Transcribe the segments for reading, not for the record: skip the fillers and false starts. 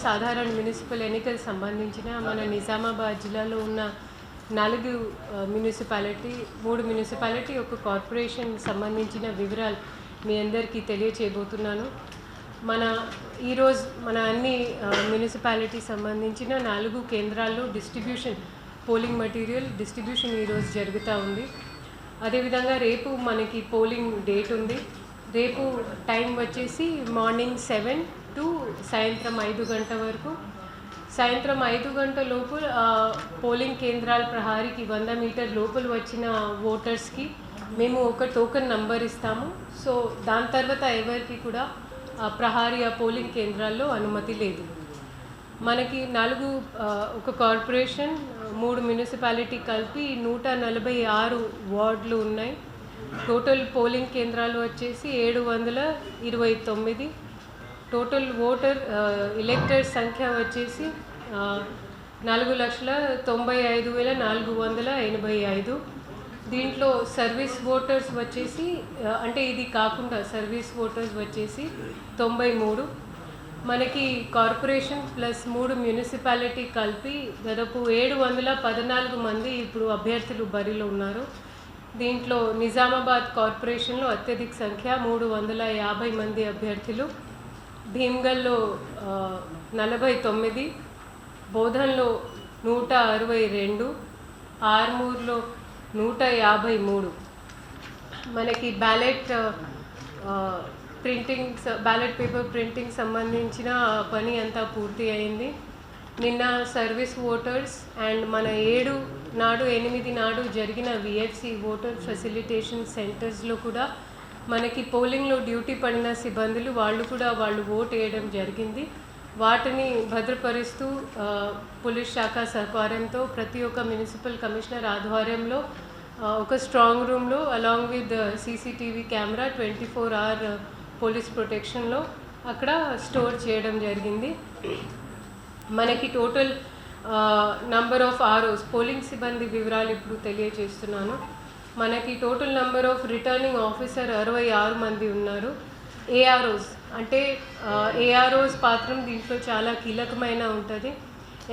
సాధారణ మున్సిపల్ ఎన్నికలకు సంబంధించిన మన నిజామాబాద్ జిల్లాలో ఉన్న 4 మున్సిపాలిటీ 3 మున్సిపాలిటీ ఒక కార్పొరేషన్ సంబంధించిన వివరాలు మీ అందరికీ తెలియచేయబోతున్నాను. ఈరోజు మన అన్ని మున్సిపాలిటీ సంబంధించిన 4 కేంద్రాల్లో డిస్ట్రిబ్యూషన్ పోలింగ్ మెటీరియల్ డిస్ట్రిబ్యూషన్ ఈరోజు జరుగుతూ ఉంది. అదేవిధంగా రేపు మనకి పోలింగ్ డేట్ ఉంది. రేపు టైం వచ్చేసి మార్నింగ్ 7 to సాయంత్రం 5 గంటల వరకు. సాయంత్రం 5 గంటల లోపు పోలింగ్ కేంద్రాల ప్రహారీకి 100 మీటర్ లోపల వచ్చిన ఓటర్స్కి మేము ఒక టోకెన్ నంబర్ ఇస్తాము. సో దాని తర్వాత ఎవరికి కూడా ప్రహారీ పోలింగ్ కేంద్రాల్లో అనుమతి లేదు. మనకి 4 ఒక కార్పొరేషన్ 3 మున్సిపాలిటీ కలిపి 146 వార్డులు ఉన్నాయి. టోటల్ పోలింగ్ కేంద్రాలు వచ్చేసి 729. టోటల్ ఎలక్టర్స్ సంఖ్య వచ్చేసి 4,95,485. దీంట్లో సర్వీస్ ఓటర్స్ వచ్చేసి అంటే ఇది కాకుండా సర్వీస్ ఓటర్స్ వచ్చేసి 93. మనకి కార్పొరేషన్ ప్లస్ 3 మున్సిపాలిటీ కలిపి దాదాపు 714 మంది ఇప్పుడు అభ్యర్థులు బరిలో ఉన్నారు. దీంట్లో నిజామాబాద్ కార్పొరేషన్లో అత్యధిక సంఖ్య 350 మంది అభ్యర్థులు, భీమ్గల్లో 49, బోధన్లో 162, ఆర్మూర్లో 153. మనకి బ్యాలెట్ పేపర్ ప్రింటింగ్ సంబంధించిన పని అంతా పూర్తి అయింది. నిన్న సర్వీస్ ఓటర్స్ అండ్ మన 7 నాడు 8 నాడు జరిగిన విఎఫ్సి ఓటర్ ఫెసిలిటేషన్ సెంటర్స్లో కూడా మనకి పోలింగ్లో డ్యూటీ పడిన సిబ్బందులు వాళ్ళు ఓట్ వేయడం జరిగింది. వాటిని భద్రపరుస్తూ పోలీస్ శాఖ సహకారంతో ప్రతి ఒక్క మున్సిపల్ కమిషనర్ ఆధ్వర్యంలో ఒక స్ట్రాంగ్ రూమ్లో along with CCTV camera 24 hour police ప్రొటెక్షన్లో అక్కడ స్టోర్ చేయడం జరిగింది. మనకి total number of ROs polling సిబ్బంది వివరాలు ఇప్పుడు తెలియజేస్తున్నాను. మనకి total number of returning officer 66 మంది ఉన్నారు. ఏఆర్ఓస్ అంటే ఏఆర్ఓస్ పాత్రం దీంట్లో చాలా కీలకమైన ఉంటుంది.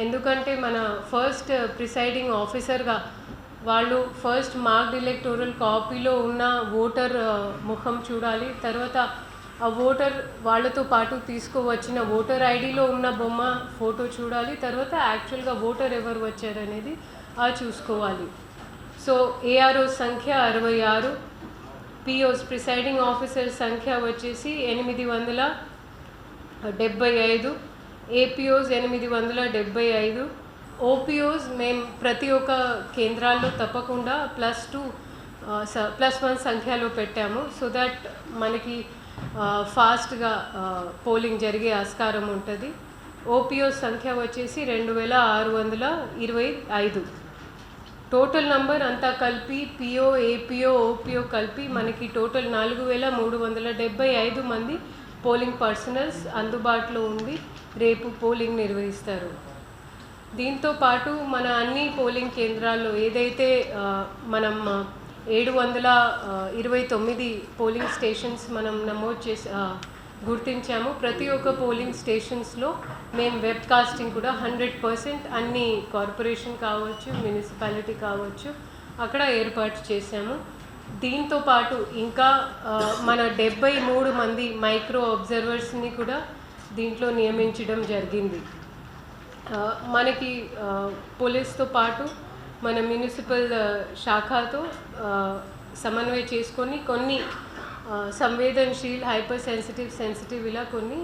ఎందుకంటే మన ఫస్ట్ ప్రిసైడింగ్ ఆఫీసర్గా వాళ్ళు ఫస్ట్ మార్క్డ్ ఎలక్టోరల్ కాపీలో ఉన్న ఓటర్ ముఖం చూడాలి. తర్వాత ఆ ఓటర్ వాళ్ళతో పాటు తీసుకువచ్చిన ఓటర్ ఐడిలో ఉన్న బొమ్మ ఫోటో చూడాలి. తర్వాత యాక్చువల్గా ఓటర్ ఎవరు వచ్చారనేది చూసుకోవాలి. సో ఏఆర్ఓ సంఖ్య 66, పిఓస్ ప్రిసైడింగ్ ఆఫీసర్ సంఖ్య వచ్చేసి 875, ఏపీఓస్ 875, ఓపీఓస్ మేము ప్రతి ఒక్క కేంద్రాల్లో తప్పకుండా +1 సంఖ్యలో పెట్టాము. సో దట్ మనకి ఫాస్ట్గా పోలింగ్ జరిగే ఆస్కారం ఉంటుంది. ఓపీఓ సంఖ్య వచ్చేసి 2625. టోటల్ నంబర్ అంతా కలిపి పిఓ, ఏపీఓ, ఓపీఓ కలిపి మనకి టోటల్ 4375 మంది పోలింగ్ పర్సనల్స్ అందుబాటులో ఉండి రేపు పోలింగ్ నిర్వహిస్తారు. దీంతో పాటు మన అన్ని పోలింగ్ కేంద్రాల్లో ఏదైతే మనం 729 పోలింగ్ స్టేషన్స్ మనం గుర్తించాము. ప్రతి ఒక్క పోలింగ్ స్టేషన్స్లో మేము వెబ్ కాస్టింగ్ కూడా 100% అన్ని కార్పొరేషన్ కావచ్చు, మున్సిపాలిటీ కావచ్చు అక్కడ ఏర్పాటు చేశాము. దీంతో పాటు ఇంకా మన 73 మంది మైక్రో అబ్జర్వర్స్ని కూడా దీంట్లో నియమించడం జరిగింది. మనకి పోలీస్తో పాటు మన మున్సిపల్ శాఖతో సమన్వయం చేసుకొని కొన్ని సంవేదనశీల్ హైపర్ సెన్సిటివ్ ఇలా కొన్ని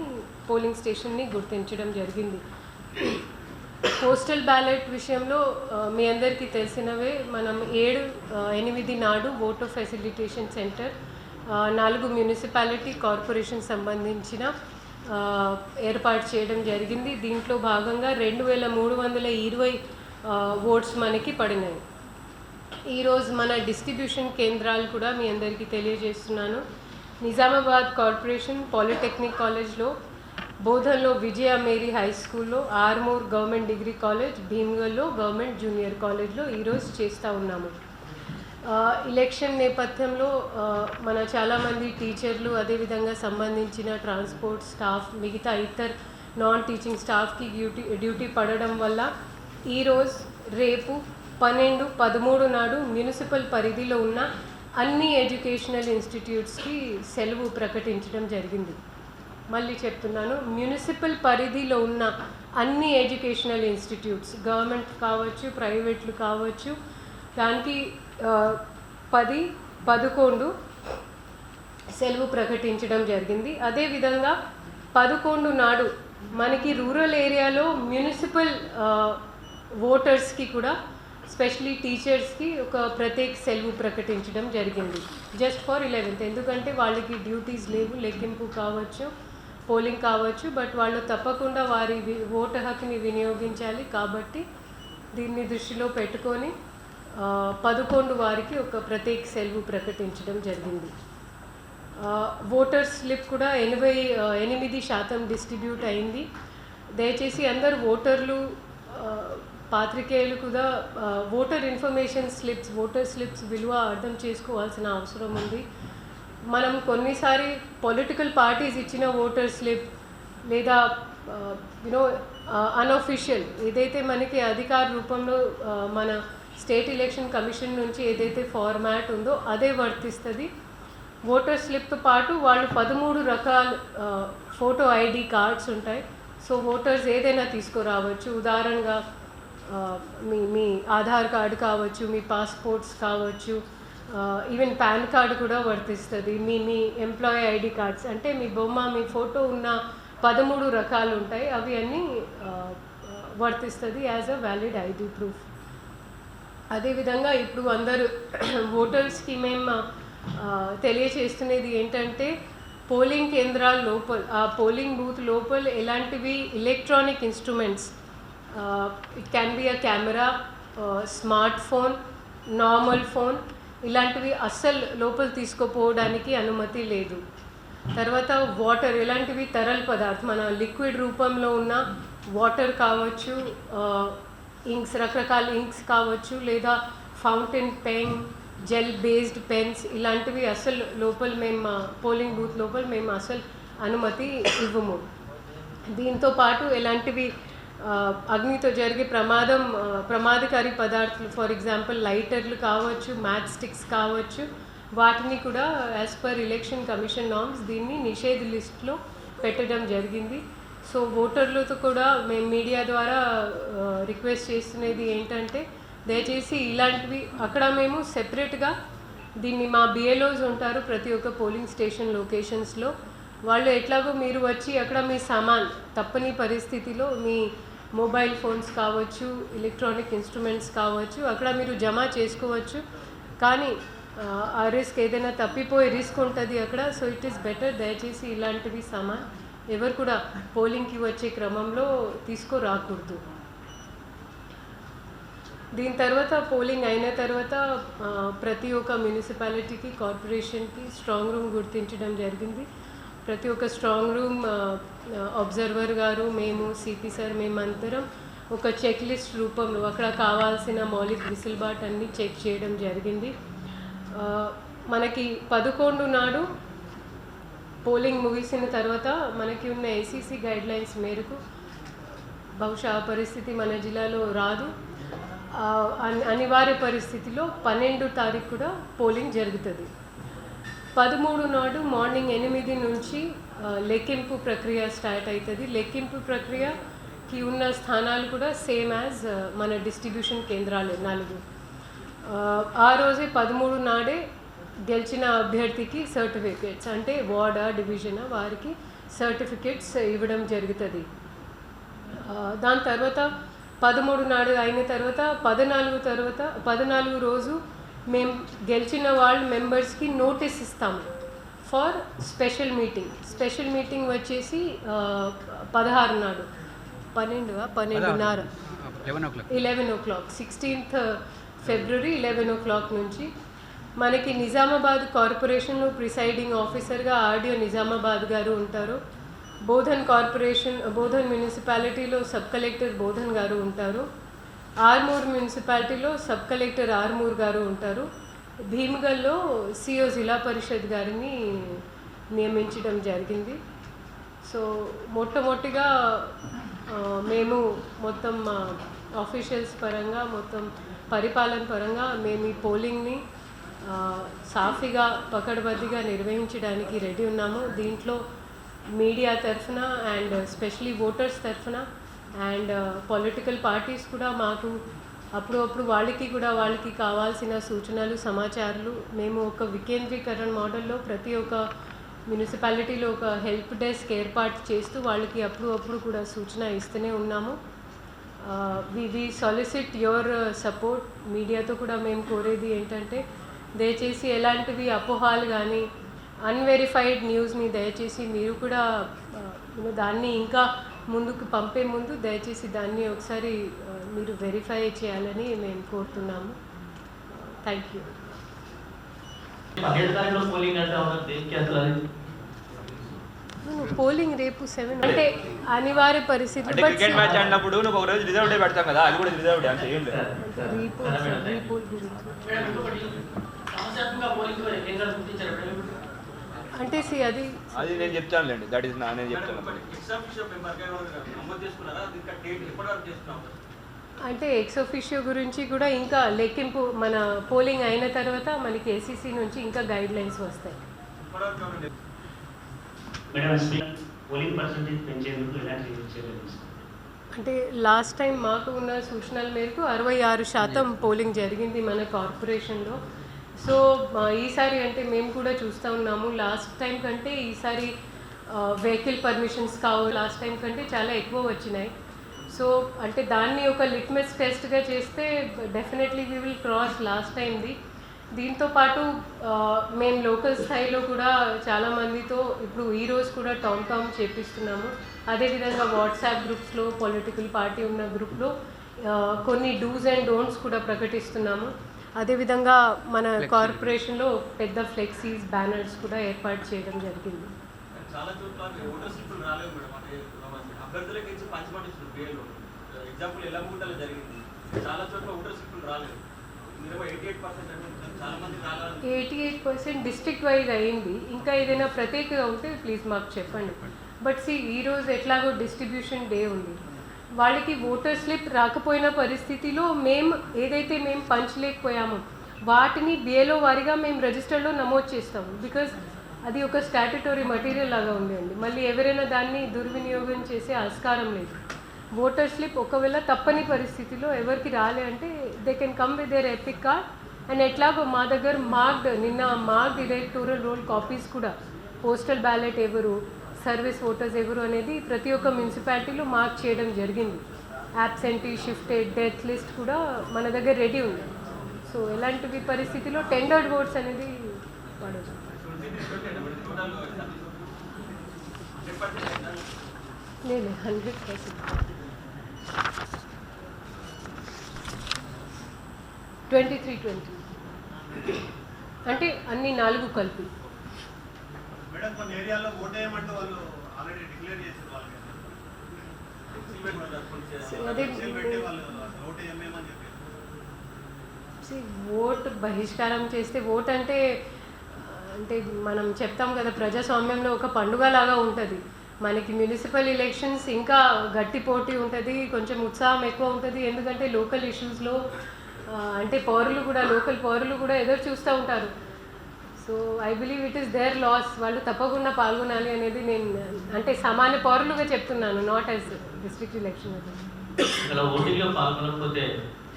పోలింగ్ స్టేషన్ని గుర్తించడం జరిగింది. పోస్టల్ బ్యాలెట్ విషయంలో మీ అందరికీ తెలిసినవే మనం 7-8 నాడు voter facilitation centre 4 municipality corporation సంబంధించిన ఏర్పాటు చేయడం జరిగింది. దీంట్లో భాగంగా 2320 ఓట్స్ మనకి పడినాయి. ఈరోజు మన డిస్ట్రిబ్యూషన్ కేంద్రాలు కూడా మీ అందరికీ తెలియజేస్తున్నాను. నిజామాబాద్ కార్పొరేషన్ పాలిటెక్నిక్ కాలేజ్లో, బోధన్లో విజయ మేరీ హై స్కూల్లో, ఆర్మూర్ గవర్నమెంట్ డిగ్రీ కాలేజ్, భీమ్గల్లో గవర్నమెంట్ జూనియర్ కాలేజ్లో ఈరోజు చేస్తూ ఉన్నాము. ఎలక్షన్ నేపథ్యంలో చాలామంది టీచర్లు అదేవిధంగా సంబంధించిన ట్రాన్స్పోర్ట్ స్టాఫ్ మిగతా ఇతర నాన్ టీచింగ్ స్టాఫ్కి డ్యూటీ పడడం వల్ల ఈరోజు రేపు 12-13 నాడు మున్సిపల్ పరిధిలో ఉన్న అన్ని ఎడ్యుకేషనల్ ఇన్స్టిట్యూట్స్కి సెలవు ప్రకటించడం జరిగింది. మళ్ళీ చెప్తున్నాను, మున్సిపల్ పరిధిలో ఉన్న అన్ని ఎడ్యుకేషనల్ ఇన్స్టిట్యూట్స్, గవర్నమెంట్ కావచ్చు, ప్రైవేట్లు కావచ్చు, దానికి 10-11 సెలవు ప్రకటించడం జరిగింది. అదేవిధంగా 11 నాడు మనకి రూరల్ ఏరియాలో మున్సిపల్ ఓటర్స్కి కూడా, స్పెషలీ టీచర్స్కి ఒక ప్రత్యేక సెలవు ప్రకటించడం జరిగింది జస్ట్ ఫర్ 11th. ఎందుకంటే వాళ్ళకి డ్యూటీస్ లేవు, లెక్కింపు కావచ్చు, పోలింగ్ కావచ్చు, బట్ వాళ్ళు తప్పకుండా వారి ఓటు హక్కుని వినియోగించాలి. కాబట్టి దీన్ని దృష్టిలో పెట్టుకొని 11 వారికి ఒక ప్రత్యేక సెలవు ప్రకటించడం జరిగింది. ఓటర్ స్లిప్ కూడా 88% డిస్ట్రిబ్యూట్ అయింది. దయచేసి అందరు ఓటర్లు, పాత్రికేయులు కూడా voter information slips, voter slips విలువ అర్థం చేసుకోవాల్సిన అవసరం ఉంది. మనం కొన్నిసారి పొలిటికల్ పార్టీస్ ఇచ్చిన ఓటర్ స్లిప్ లేదా అన్అఫీషియల్ ఏదైతే మనకి అధికార రూపంలో మన స్టేట్ ఎలక్షన్ కమిషన్ నుంచి ఏదైతే ఫార్మాట్ ఉందో అదే వర్తిస్తుంది. ఓటర్ స్లిప్తో పాటు వాళ్ళు 13 రకాల ఫోటో ఐడి కార్డ్స్ ఉంటాయి. సో ఓటర్స్ ఏదైనా తీసుకురావచ్చు. ఉదాహరణగా మీ ఆధార్ కార్డు కావచ్చు, మీ పాస్పోర్ట్స్ కావచ్చు, ఈవెన్ పాన్ కార్డు కూడా వర్తిస్తుంది. మీ ఎంప్లాయీ ఐడి కార్డ్స్ అంటే మీ బొమ్మ, మీ ఫోటో ఉన్న 13 రకాలు ఉంటాయి. అవి అన్నీ వర్తిస్తుంది as a valid ID proof. అదేవిధంగా ఇప్పుడు అందరూ ఓటర్స్కి మేము తెలియచేస్తున్నది ఏంటంటే, పోలింగ్ కేంద్రాల లోపల, ఆ పోలింగ్ బూత్ లోపల ఎలాంటివి electronic instruments, it can be a camera, smart phone, normal phone, ఇలాంటివి అస్సలు లోపల తీసుకుపోవడానికి అనుమతి లేదు. తర్వాత వాటర్, ఎలాంటివి తరల్ పదార్థం, మన లిక్విడ్ రూపంలో ఉన్న వాటర్ కావచ్చు, ఇంక్స్, రకరకాల ఇంక్స్ కావచ్చు, లేదా fountain pen, gel based pens, ఇలాంటివి అసలు లోపల మేము పోలింగ్ బూత్ లోపల మేము అసలు అనుమతి ఇవ్వము. దీంతో పాటు ఎలాంటివి అగ్నితో జరిగే ప్రమాదకారి పదార్థాలు, ఫర్ ఎగ్జాంపుల్ లైటర్లు కావచ్చు, మ్యాచ్ స్టిక్స్ కావచ్చు, వాటిని కూడా as per election commission norms దీన్ని నిషేధ లిస్ట్లో పెట్టడం జరిగింది. సో ఓటర్లతో కూడా మేము మీడియా ద్వారా రిక్వెస్ట్ చేస్తున్నది ఏంటంటే, దయచేసి ఇలాంటివి అక్కడ మేము సెపరేట్గా దీన్ని, మా బిఎల్ఓస్ ఉంటారు ప్రతి ఒక్క పోలింగ్ స్టేషన్ లొకేషన్స్లో, వాళ్ళు ఎట్లాగో మీరు వచ్చి అక్కడ మీ సామాన్ తప్పని పరిస్థితిలో మీ మొబైల్ ఫోన్స్ కావచ్చు, ఎలక్ట్రానిక్ ఇన్స్ట్రుమెంట్స్ కావచ్చు, అక్కడ మీరు జమ చేసుకోవచ్చు. కానీ ఆ రిస్క్ ఏదైనా తప్పిపోయే రిస్క్ ఉంటుంది అక్కడ. సో ఇట్ ఈస్ బెటర్, దయచేసి ఇలాంటివి సామాన్ ఎవరు కూడా పోలింగ్కి వచ్చే క్రమంలో తీసుకురాకూడదు. దీని తర్వాత పోలింగ్ అయిన తర్వాత ప్రతి ఒక్క మున్సిపాలిటీకి, కార్పొరేషన్కి స్ట్రాంగ్ రూమ్ గుర్తించడం జరిగింది. ప్రతి ఒక్క స్ట్రాంగ్ రూమ్ అబ్జర్వర్ గారు, మేము సిపి సార్, మేమందరం ఒక చెక్ లిస్ట్ రూపంలో అక్కడ కావాల్సిన మౌలిక వెసులుబాటు అన్నీ చెక్ చేయడం జరిగింది. మనకి 11 నాడు పోలింగ్ ముగిసిన తర్వాత మనకి ఉన్న ఏసీసీ గైడ్లైన్స్ మేరకు, బహుశా ఆ పరిస్థితి మన జిల్లాలో రాదు, అనివార్య పరిస్థితిలో 12 తారీఖు కూడా పోలింగ్ జరుగుతుంది. 13 నాడు మార్నింగ్ 8 నుంచి లెక్కింపు ప్రక్రియ స్టార్ట్ అవుతుంది. లెక్కింపు ప్రక్రియకి ఉన్న స్థానాలు కూడా సేమ్ యాజ్ మన డిస్ట్రిబ్యూషన్ కేంద్రాలు 4. ఆ రోజే 13 నాడే గెలిచిన అభ్యర్థికి సర్టిఫికేట్స్, అంటే వార్డా, డివిజన్ వారికి సర్టిఫికేట్స్ ఇవ్వడం జరుగుతుంది. దాని తర్వాత 13 నాడు అయిన తర్వాత 14 రోజు మేము గెలిచిన వాళ్ళ మెంబర్స్కి నోటీస్ ఇస్తాము for special meeting. Special meeting వచ్చేసి 16 నాడు 11:30 11 o'clock 16th February 11 o'clock నుంచి మనకి నిజామాబాద్ కార్పొరేషన్లో ప్రిసైడింగ్ ఆఫీసర్గా ఆర్డిఓ నిజామాబాద్ గారు ఉంటారు. బోధన్ మున్సిపాలిటీలో సబ్ కలెక్టర్ బోధన్ గారు ఉంటారు. ఆర్మూర్ మున్సిపాలిటీలో సబ్ కలెక్టర్ ఆర్మూర్ గారు ఉంటారు. భీమగల్లో సిఓ జిల్లా పరిషత్ గారిని నియమించడం జరిగింది. సో మొట్టమొదటిగా మేము మొత్తం ఆఫీషియల్స్ పరంగా మొత్తం పరిపాలన పరంగా మేము ఈ పోలింగ్ని సాఫీగా పకడ్బందీగా నిర్వహించడానికి రెడీ ఉన్నాము. దీంట్లో మీడియా తరఫున అండ్ స్పెషలీ ఓటర్స్ తరఫున అండ్ పొలిటికల్ పార్టీస్ కూడా మాకు అప్పుడప్పుడు వాళ్ళకి కావాల్సిన సూచనలు సమాచారాలు మేము ఒక వికేంద్రీకరణ మోడల్లో ప్రతి ఒక్క మున్సిపాలిటీలో ఒక హెల్ప్ డెస్క్ ఏర్పాటు చేస్తూ వాళ్ళకి అప్పుడు కూడా సూచన ఇస్తూనే ఉన్నాము. వి సాలిసిట్ యువర్ సపోర్ట్. మీడియాతో కూడా మేము కోరేది ఏంటంటే దయచేసి ఎలాంటివి అపోహాలు కానీ అన్వెరిఫైడ్ న్యూస్ని దయచేసి మీరు కూడా దాన్ని ఇంకా ముందుకు పంపే ముందు దయచేసి దాన్ని ఒకసారి మీరు వెరిఫై చేయాలని మేము కోరుతున్నాము. Thank you. పోలింగ్ రేపు 7 అంటే అనివార్య పరిస్థితి. క్రికెట్ మ్యాచ్ ఆడినప్పుడు నువ్వు ఒక రోజు రిజర్వ్ డే పెడతాం కదా, అది కూడా రిజర్వ్ డే అంటే ఏం లేదు. అంటే అది నేను చెప్తానులేండి. దట్ ఈస్ నేను చెప్తాను. అంటే ఎక్స్ ఒఫిషియో గురించి కూడా ఇంకా లెక్కింపు మన పోలింగ్ అయిన తర్వాత మనకి ఏసీసీ నుంచి ఇంకా గైడ్ లైన్స్ వస్తాయి. అంటే లాస్ట్ టైం మాకు ఉన్న సూచనల మేరకు 66% పోలింగ్ జరిగింది మన కార్పొరేషన్లో. సో ఈసారి అంటే మేము కూడా చూస్తూ ఉన్నాము, లాస్ట్ టైం కంటే ఈసారి వెహికల్ పర్మిషన్స్ లాస్ట్ టైం కంటే చాలా ఎక్కువ వచ్చినాయి. సో అంటే దాన్ని ఒక లిట్మస్ టెస్ట్గా చేస్తే definitely we will cross last టైంది. దీంతోపాటు మేము లోకల్ స్థాయిలో కూడా చాలామందితో ఇప్పుడు ఈరోజు కూడా టౌన్ చేపిస్తున్నాము. అదేవిధంగా వాట్సాప్ గ్రూప్స్లో పొలిటికల్ పార్టీ ఉన్న గ్రూప్లో కొన్ని డూస్ అండ్ డోంట్స్ కూడా ప్రకటిస్తున్నాము. అదేవిధంగా మన కార్పొరేషన్లో పెద్ద ఫ్లెక్సీస్ బ్యానర్స్ కూడా ఏర్పాటు చేయడం జరిగింది. ఎగ్జాంపుల్ ఎల్లమ్మగుంటలో జరిగింది, చాలా చోట్ల ఓటర్ స్లిప్పులు రాలేదు. 88% డిస్ట్రిక్ట్ వైజ్ అయింది. ఇంకా ఏదైనా ప్రత్యేకంగా ఉంటే ప్లీజ్ మాకు చెప్పండి. బట్ ఈరోజు ఎట్లాగో డిస్ట్రిబ్యూషన్ డే ఉంది, వాళ్ళకి ఓటర్ స్లిప్ రాకపోయిన పరిస్థితిలో మేము పంచలేకపోయామో వాటిని బిఏలో వారిగా మేము రిజిస్టర్లో నమోదు చేస్తాము. బికాజ్ అది ఒక స్టాట్యుటరీ మెటీరియల్ లాగా ఉందండి. మళ్ళీ ఎవరైనా దాన్ని దుర్వినియోగం చేసే ఆస్కారం లేదు. ఓటర్ స్లిప్ ఒకవేళ తప్పని పరిస్థితిలో ఎవరికి రాలే అంటే they can come with their epic card. And ఎట్లాగో మా దగ్గర నిన్న మార్క్డ్ ఎలక్టోరల్ రోల్ కాపీస్ కూడా పోస్టల్ బ్యాలెట్ ఎవరు, సర్వీస్ ఓటర్స్ ఎవరు అనేది ప్రతి ఒక్క మున్సిపాలిటీలో మార్క్ చేయడం జరిగింది. యాబ్సెంటీ, షిఫ్టెడ్, డెత్ లిస్ట్ కూడా మన దగ్గర రెడీ ఉంది. సో ఎలాంటివి పరిస్థితిలో టెండర్డ్ ఓట్స్ అనేది పడదు. లేదు 100%. 23-20 అంటే అన్ని 4 కలిపి. ఓట్ బహిష్కారం చేస్తే ఓట్ అంటే మనం చెప్తాం కదా, ప్రజాస్వామ్యంలో ఒక పండుగ లాగా ఉంటుంది. మనకి మున్సిపల్ ఎలక్షన్స్ ఇంకా గట్టి పోటీ ఉంటుంది, కొంచెం ఉత్సాహం ఎక్కువ ఉంటుంది. ఎందుకంటే లోకల్ ఇష్యూస్లో అంటే లోకల్ పౌరులు కూడా ఎదురు చూస్తూ ఉంటారు. So I believe it is their loss. వాళ్ళు తప్పకుండా పాల్గొనాలి అనేది నేను అంటే సామాన్య పౌరులుగా చెప్తున్నాను, నాట్ యాజ్ డిస్ట్రిక్ట్ ఎలక్షన్. ఓటింగ్లో పాల్గొనకపోతే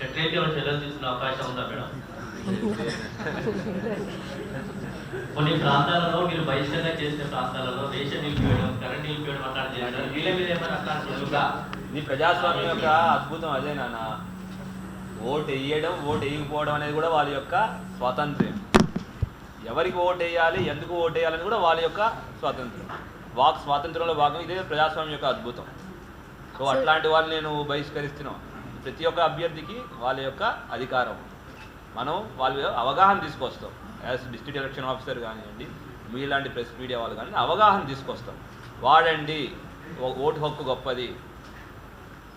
చర్యలు తీసుకునే అవకాశం ఉందా మేడం? కొన్ని ప్రాంతాలలో మీరు బహిష్కరణ చేసిన ప్రాంతాలలో రేషన్ నిలిపివేయడం, కరెంట్ నిలిపివేయడం అట్లాంటి చేస్తారు. వీళ్ళ మీద ఏమైనా అట్లాంటి ఇది ప్రజాస్వామ్యం యొక్క అద్భుతం అదే నాన్న. ఓటు వేయడం, ఓటు వేయకపోవడం అనేది కూడా వాళ్ళ యొక్క స్వాతంత్ర్యం. ఎవరికి ఓటు వేయాలి, ఎందుకు ఓటు వేయాలని కూడా వాళ్ళ యొక్క స్వాతంత్రం. స్వాతంత్రంలో భాగం ఇదే ప్రజాస్వామ్యం యొక్క అద్భుతం. సో అట్లాంటి వాళ్ళు నేను బహిష్కరిస్తున్నాం. ప్రతి ఒక్క అభ్యర్థికి వాళ్ళ యొక్క అధికారం, మనం వాళ్ళ అవగాహన తీసుకొస్తాం. యాజ్ డిస్ట్రిక్ట్ ఎలక్షన్ ఆఫీసర్ కానివ్వండి, మీలాంటి ప్రెస్ మీడియా వాళ్ళు కానీ అవగాహన తీసుకొస్తాం. వాడండి, ఓటు హక్కు గొప్పది.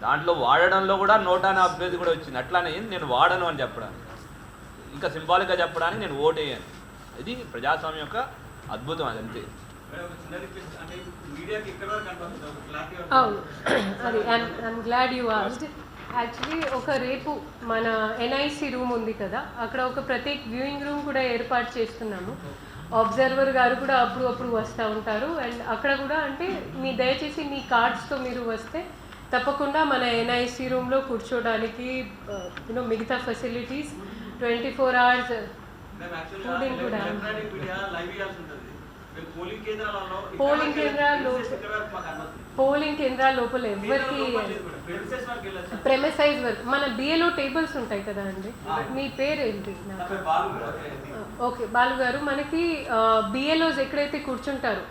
దాంట్లో వాడడంలో కూడా నోటాన అభ్యర్థి కూడా వచ్చింది. అట్లానే నేను వాడను అని చెప్పడానికి, ఇంకా సింబాలిక్గా చెప్పడానికి నేను ఓటు వేయను. ఇది ప్రజాస్వామ్యం యొక్క అద్భుతం. అదంతే. మేడం ఒక చిన్న రిక్వెస్ట్, అంటే మీడియాకి ఎక్కడ వరకు కనపడుతుంది ఒక క్లారిటీ అవును, అది I'm glad you asked. Actually రేపు మన ఎన్ఐసి రూమ్ ఉంది కదా, అక్కడ ఒక ప్రత్యేక వ్యూయింగ్ రూమ్ కూడా ఏర్పాటు చేస్తున్నాము. అబ్జర్వర్ గారు కూడా అప్పుడు వస్తూ ఉంటారు. అండ్ అక్కడ కూడా అంటే దయచేసి మీ కార్డ్స్తో మీరు వస్తే తప్పకుండా మన ఎన్ఐసి రూమ్లో కూర్చోడానికి మిగతా ఫెసిలిటీస్ 24 hours మేము యాక్చువల్గా Fooding కూడా. ఎలక్ట్రానిక్ మీడియా లైవ్ ఇవ్వాల్సి ఉంటుంది. మేము పోలింగ్ కేంద్రాలలో పోలింగ్ కేంద్రాల్లో ఎక్కడ వరకు మాకు కనపడుతుంది. పోలింగ్ కేంద్రాల లోపల ఎవరికి ప్రెమిసెస్ వరకు వెళ్ళొచ్చు. ప్రెమిసైజ్ వర్క్ మన బిఏలో టేబుల్స్ ఉంటాయి కదా అండి. మీ పేరు ఏంటి? నా పేరు బాలు. ఓకే బాలు గారు, మనకి బిఏలోస్ ఎక్కడైతే కూర్చుంటారో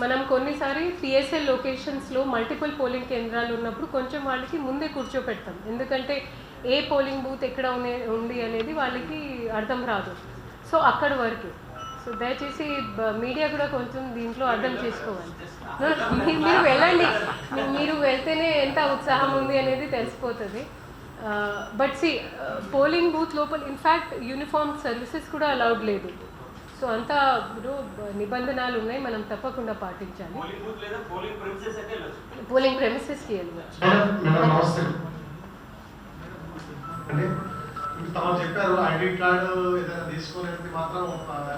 మనం కొన్నిసారి పిఎస్ఎల్ లొకేషన్స్లో మల్టిపుల్ పోలింగ్ కేంద్రాలు ఉన్నప్పుడు కొంచెం వాళ్ళకి ముందే కూర్చోపెడతాం, ఎందుకంటే ఏ పోలింగ్ బూత్ ఎక్కడ ఉంది అనేది వాళ్ళకి అర్థం రాదు. సో అక్కడి వరకు. సో దయచేసి మీడియా కూడా కొంచెం దీంట్లో అర్థం చేసుకోవాలి. మీరు వెళ్ళండి, మీరు వెళ్తేనే ఎంత ఉత్సాహం ఉంది అనేది తెలిసిపోతుంది. బట్ పోలింగ్ బూత్ లోపల ఇన్ఫ్యాక్ట్ యూనిఫామ్ సర్వీసెస్ కూడా అలౌడ్ లేదు. సో అంతా నిబంధనలు ఉన్నాయి, మనం తప్పకుండా పాటించాలి. పోలింగ్ బూత్ లేదా పోలింగ్ ప్రెమిసెస్ అయితే వెళ్ళొచ్చు. పోలింగ్ ప్రెమిసెస్కి వెళ్ళవచ్చు. నమస్తే అంటే తమరు చెప్పారు ఐడి కార్డు ఏదైనా తీసుకునేది మాత్రం ఉంటుంది,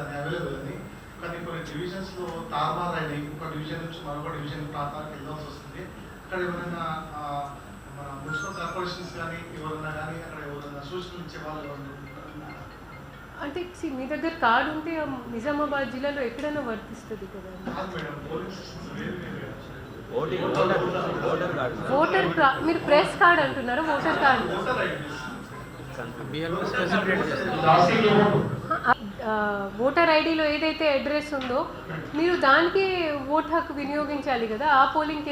అది అవైలబుల్ అని. కానీ కొన్ని డివిజన్స్లో తారుమారు అయినాయి, ఒక డివిజన్ నుంచి మరొక డివిజన్ ప్రాంతానికి వెళ్ళాల్సి వస్తుంది. అక్కడ ఎవరైనా మన మున్సిపల్ కార్పొరేషన్స్ కానీ ఎవరైనా కానీ అక్కడ ఎవరైనా సూచనలు ఇచ్చే వాళ్ళు ఎవరైనా అంటే మీ దగ్గర కార్డు ఉంటే నిజామాబాద్ జిల్లాలో ఎక్కడైనా వర్తిస్తుంది కదా. కాదు మేడం, పోలింగ్ స్టేషన్స్ వేరు ఓటర్ కార్డ్, మీరు ప్రెస్ కార్డ్ అంటున్నారా? Voter card, voter ID voter ఐడిలో ఏదైతే అడ్రస్ ఉందో మీరు దానికి ఓటు హక్కు వినియోగించాలి కదా. ఆ పోలింగ్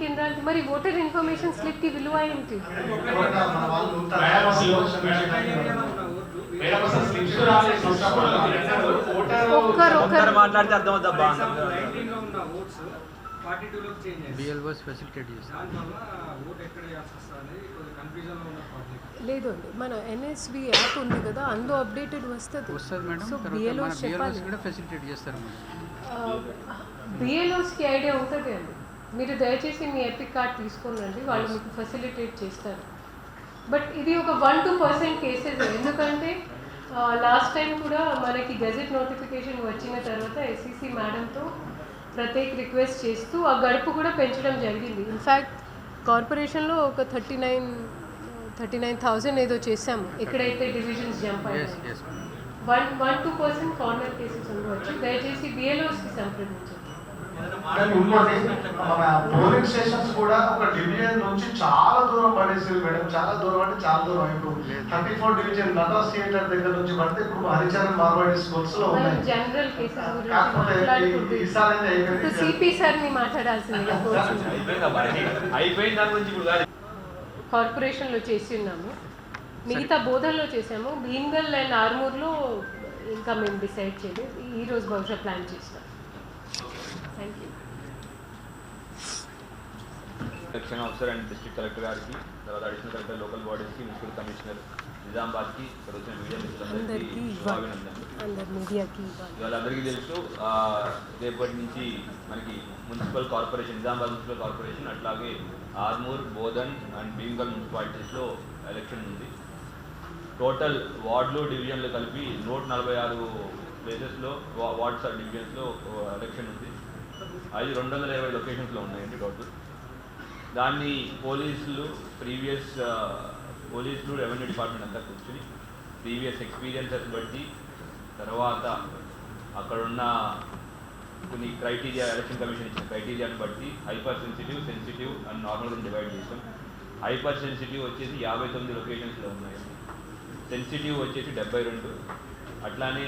కేంద్రాలకి మరి ఓటర్ ఇన్ఫర్మేషన్ స్లిప్కి విలువ ఏంటి? మన వాళ్ళు ఉంటారు. ఒక్కరు మాట్లాడితే అర్థమవుతుందబ్బా. 19 లో ఉన్న ఓట్స్ 42 లోకి చేంజ్ అయ్యాయి. బిఎల్ఓస్ ఫెసిలిటేట్ చేస్తారు. దానివల్ల ఓట్ ఎక్కడ వేయాల్సి వస్తుంది కొద్దిగా కన్ఫ్యూజన్లో ఉన్న పబ్లిక్. లేదు అండి, మన ఎన్ఎస్వి యాప్ ఉంది కదా, అందులో అప్డేటెడ్ వస్తుంది. మేడం. సో తర్వాత బిఎల్ఓస్ మన చెప్పాలి, బిఎల్ఓస్ కూడా ఫెసిలిటేట్ చేస్తారు మేడం. బిఎల్ఓస్కి ఐడియా ఉంటుంది అండి. మీరు దయచేసి మీ ఎపిక్ కార్డ్ తీసుకురండి, వాళ్ళు మీకు ఫెసిలిటేట్ చేస్తారు. బట్ ఇది ఒక 1-2% కేసెస్, ఎందుకంటే లాస్ట్ టైం కూడా మనకి గెజెట్ నోటిఫికేషన్ వచ్చిన తర్వాత ఎస్సీసీ మేడంతో ప్రత్యేక రిక్వెస్ట్ చేస్తూ ఆ గడుపు కూడా పెంచడం జరిగింది. ఇన్ఫ్యాక్ట్ కార్పొరేషన్లో ఒక 39,000 ఏదో చేసాము ఎక్కడైతే డివిజన్స్ జంప్ అయ్యాయి. 1-2% కార్నర్ కేసెస్ ఉండవచ్చు. దయచేసి బిఎల్ఓస్కి సంప్రదించండి. ఇంకోటి మన పోలింగ్ స్టేషన్స్ కూడా ఒక డివిజన్ నుంచి చాలా దూరం పడేసారు మేడం. చాలా దూరం అంటే చాలా దూరం. ఇప్పుడు 34 డివిజన్ నటాస్ థియేటర్ దగ్గర నుంచి పడితే ఇప్పుడు హరిచరణ్ మార్వాడి స్కూల్స్ లో ఉన్నాయి. జనరల్ కేసెస్ గురించి కాకపోతే ఈసారి ఇప్పుడు సిపి సార్ని మాట్లాడాల్సిందిగా కోరుతున్నాను. అయిపోయింది దాని గురించి ఇప్పుడు కాదు. కార్పొరేషన్లో చేసి ఉన్నాము, మిగతా బోధనలో చేసాము. భీమ్గల్ అండ్ ఆర్మూర్లో ఇంకా మేము డిసైడ్ చేయలేదు, ఈరోజు బహుశా ప్లాన్ చేస్తాం. Thank you. Election officer and district collector గారికి, తర్వాత అడిషనల్ కలెక్టర్, లోకల్ బాడీస్కి, మున్సిపల్ కమిషనర్, నిజామాబాద్కి, ఇక్కడ వచ్చిన మీడియా మిత్రులందరికీ శుభాభినందనలు. ఇవాళ అందరికీ తెలుసు, రేపటి నుంచి మనకి municipal corporation, Nizamabad municipal corporation, అట్లాగే ఆర్మూర్, బోధన్ అండ్ భీమ్గల్ మున్సిపాలిటీస్లో ఎలక్షన్ ఉంది. టోటల్ వార్డులు, డివిజన్లు కలిపి 146 ప్లేసెస్లో వార్డ్స్ ఆర్ డివిజన్స్లో ఎలక్షన్ ఉంది. అది 220 లొకేషన్స్లో ఉన్నాయండి టోటల్. దాన్ని పోలీసులు, రెవెన్యూ డిపార్ట్మెంట్ అంతా కూర్చుని ప్రీవియస్ ఎక్స్పీరియన్సెస్ బట్టి, తర్వాత అక్కడున్న కొన్ని క్రైటీరియా, ఎలక్షన్ కమిషన్ ఇచ్చిన క్రైటీరియాని బట్టి హైపర్ సెన్సిటివ్, సెన్సిటివ్ అండ్ నార్మల్గా డివైడ్ చేసాం. హైపర్ సెన్సిటివ్ వచ్చేసి 59 లొకేషన్స్లో ఉన్నాయండి. సెన్సిటివ్ వచ్చేసి 72, అట్లానే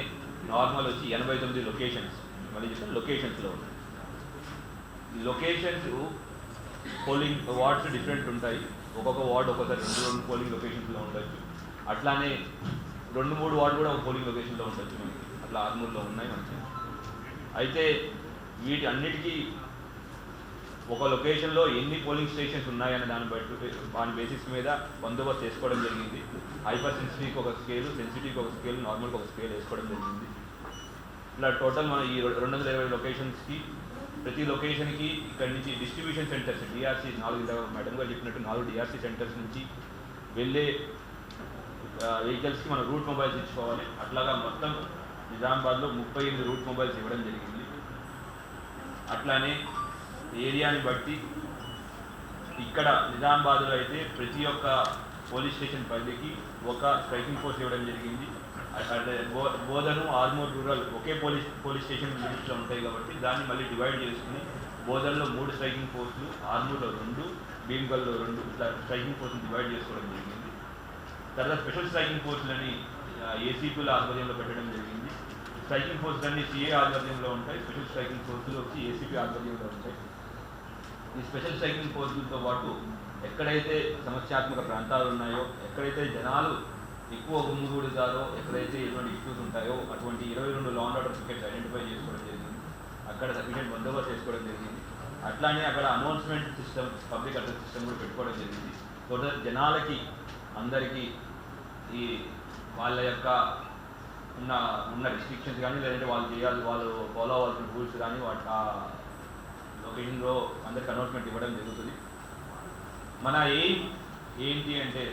నార్మల్ వచ్చి 89 లొకేషన్స్. మళ్ళీ చెప్తాను, లొకేషన్స్లో ఉన్నాయి. లొకేషన్స్ పోలింగ్ వార్డ్స్ డిఫరెంట్ ఉంటాయి. ఒక్కొక్క వార్డు ఒక్కొక్కసారి 2 పోలింగ్ లొకేషన్స్లో ఉండొచ్చు. అట్లానే 2-3 వార్డు కూడా ఒక పోలింగ్ లొకేషన్లో ఉండొచ్చు మనకి. అట్లా ఆర్మూర్లో ఉన్నాయి మనకి. అయితే వీటి అన్నిటికీ ఒక లొకేషన్లో ఎన్ని పోలింగ్ స్టేషన్స్ ఉన్నాయన్న దాని బేసిస్ మీద బందోబస్తు వేసుకోవడం జరిగింది. హైపర్ సెన్సిటివ్కి ఒక స్కేలు, సెన్సిటివ్కి ఒక స్కేల్, నార్మల్కి ఒక స్కేల్ వేసుకోవడం జరిగింది. ఇట్లా టోటల్ మనం ఈ 220 లొకేషన్స్కి ప్రతి లొకేషన్కి ఇక్కడి నుంచి డిస్ట్రిబ్యూషన్ సెంటర్స్ డిఆర్సీ 4 మేడం గారు చెప్పినట్టు 4 డిఆర్సీ సెంటర్స్ నుంచి వెళ్ళే వెహికల్స్కి మనం రూట్ మొబైల్స్ ఇచ్చుకోవాలి. అట్లాగా మొత్తం నిజామాబాద్లో 38 రూట్ మొబైల్స్ ఇవ్వడం జరిగింది. అట్లానే ఏరియాని బట్టి ఇక్కడ నిజామాబాద్లో అయితే ప్రతి ఒక్క పోలీస్ స్టేషన్ పరిధికి ఒక స్ట్రైకింగ్ ఫోర్స్ ఇవ్వడం జరిగింది. అంటే బోధను ఆర్మూర్ రూరల్ ఒకే పోలీస్ స్టేషన్ లిమిట్స్లో ఉంటాయి కాబట్టి దాన్ని మళ్ళీ డివైడ్ చేసుకుని బోధన్లో 3 స్ట్రైకింగ్ ఫోర్సులు, ఆర్మూర్లో 2, భీమ్గల్లో 2 ఇట్లా స్ట్రైకింగ్ ఫోర్స్ని డివైడ్ చేసుకోవడం జరిగింది. తర్వాత స్పెషల్ స్ట్రైకింగ్ ఫోర్సులని ఏసీపీల ఆధ్వర్యంలో పెట్టడం జరిగింది. స్ట్రైకింగ్ ఫోర్సులన్నీ సిఏ ఆధ్వర్యంలో ఉంటాయి, స్పెషల్ స్ట్రైకింగ్ ఫోర్సులు వచ్చి ఏసీపీ ఆధ్వర్యంలో ఉంటాయి. ఈ స్పెషల్ స్ట్రైకింగ్ ఫోర్సులతో పాటు ఎక్కడైతే సమస్యాత్మక ప్రాంతాలు ఉన్నాయో, ఎక్కడైతే జనాలు ఎక్కువ గుమ్మిగూడుతారో, ఎక్కడైతే ఎటువంటి ఇష్యూస్ ఉంటాయో అటువంటి 22 law and order pickets identify చేసుకోవడం జరిగింది. అక్కడ సఫిషియెంట్ బందోబస్తు చేసుకోవడం జరిగింది. అట్లానే అక్కడ announcement system, public address system కూడా పెట్టుకోవడం జరిగింది. సో దట్ జనాలకి అందరికీ ఈ వాళ్ళ యొక్క ఉన్న రిస్ట్రిక్షన్స్ కానీ లేదంటే వాళ్ళు ఫాలో అవ్వాల్సిన రూల్స్ కానీ వాటి లొకేషన్లో అందరికి అనౌన్స్మెంట్ ఇవ్వడం జరుగుతుంది. మన ఎయిమ్ ఏంటి అంటే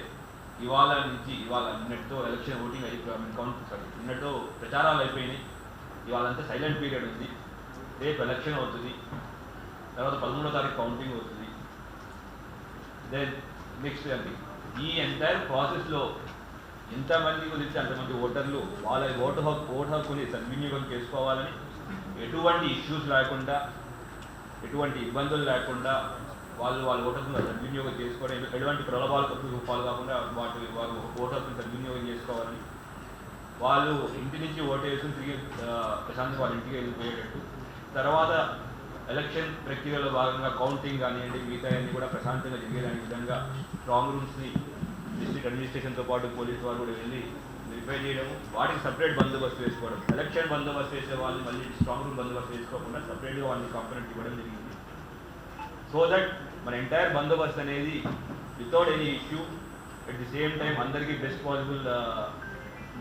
ఇవాళ నిన్నటితో ఎలక్షన్ ఓటింగ్ నిన్నటితో ప్రచారాలు అయిపోయినాయి. ఇవాళంతా సైలెంట్ పీరియడ్ ఉంది. రేపు ఎలక్షన్ అవుతుంది, తర్వాత 13వ తారీఖు కౌంటింగ్ అవుతుంది. దెన్ నెక్స్ట్ అంటే ఈ ఎంటైర్ ప్రాసెస్లో ఎంతమంది గురించి అంతమంది ఓటర్లు వాళ్ళ ఓటు హక్కుని సద్వినియోగం చేసుకోవాలని, ఎటువంటి ఇష్యూస్ లేకుండా, ఎటువంటి ఇబ్బందులు లేకుండా వాళ్ళ ఓటు హక్కును సద్వినియోగం చేసుకోవడం, ఎటువంటి ప్రలోభాలకు పాలు కాకుండా వారు ఓటు హక్కును సద్వినియోగం చేసుకోవాలని, వాళ్ళు ఇంటి నుంచి ఓటు వేసుకుని తిరిగి ప్రశాంతంగా వాళ్ళ ఇంటికి వెళ్ళిపోయేటట్టు, తర్వాత ఎలక్షన్ ప్రక్రియలో భాగంగా కౌంటింగ్ కానివ్వండి మిగతా అన్ని కూడా ప్రశాంతంగా జరిగేదాని విధంగా స్ట్రాంగ్ రూమ్స్ని డిస్ట్రిక్ట్ అడ్మినిస్ట్రేషన్తో పాటు పోలీసు వారు కూడా వెళ్ళి వెరిఫై చేయడము, వాటికి సపరేట్ బందోబస్తు వేసుకోవడం, ఎలక్షన్ బందోబస్తు వేసే వాళ్ళు మళ్ళీ స్ట్రాంగ్ రూమ్ బందోబస్తు వేసుకోకుండా సపరేట్గా వాళ్ళని కాంపోనెంట్ ఇవ్వడం జరిగింది. సో దట్ మన ఎంటైర్ బందోబస్తు అనేది without any issue at the same time అందరికీ బెస్ట్ పాసిబుల్